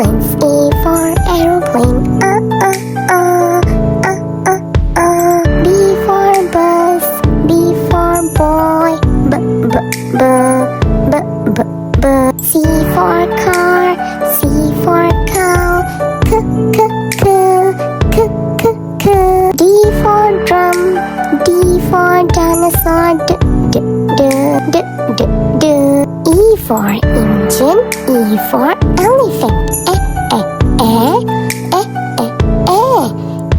ambulance. A for aeroplane. B for bus. B for boy. B. C for car. C for cow. D for drum. D for dinosaur. E for engine. E for elephant.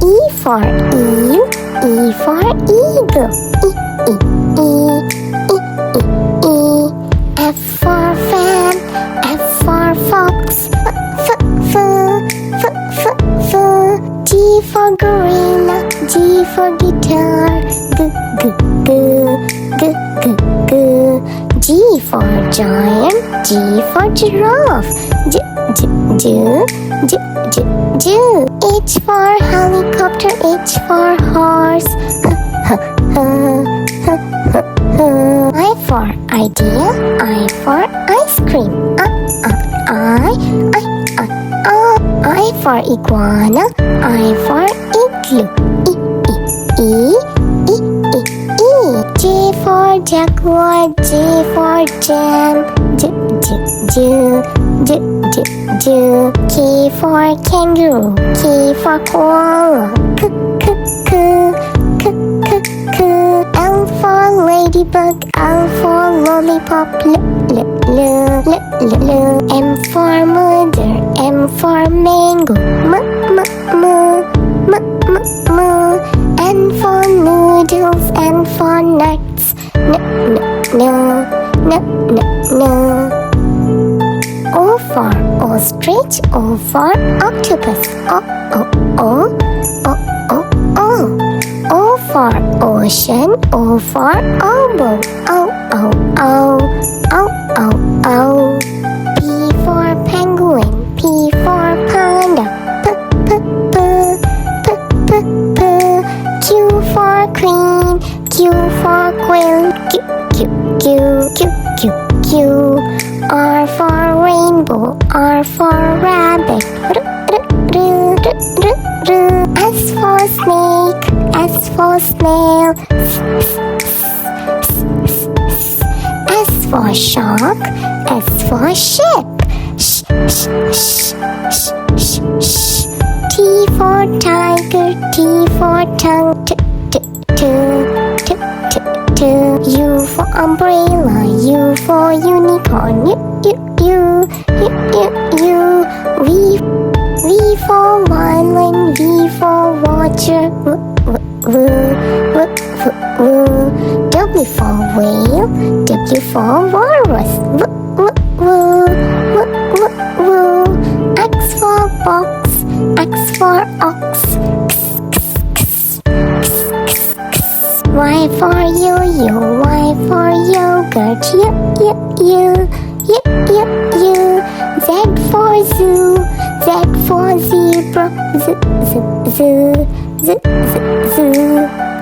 E for eel. E for eagle. F for fan. F for fox. G for gorilla. G for guitar. G for giant. G for giraffe. H for helicopter. H for horse. I for idea. I for ice cream. I for iguana. I for igloo. J for jaguar. J for jam. K for kangaroo. K for koala. L for ladybug. L for lollipop. M for mother. M for mango. N for noodles. N for nuts. O for ostrich. O for octopus. O for ocean. O for oboe. P for penguin. P for panda. Q for queen. Q for quail. Q. R for rainbow. R for rabbit. S for snake. S for snail. S for shark. S for ship. T for tiger. T for tongue. U for umbrella. U for unicorn. V for violin. V for watcher. W for whale. W for walrus. X for box. X for ox. Y for yo-yo. Y for yogurt. Z for zoo. Z for zebra. Z.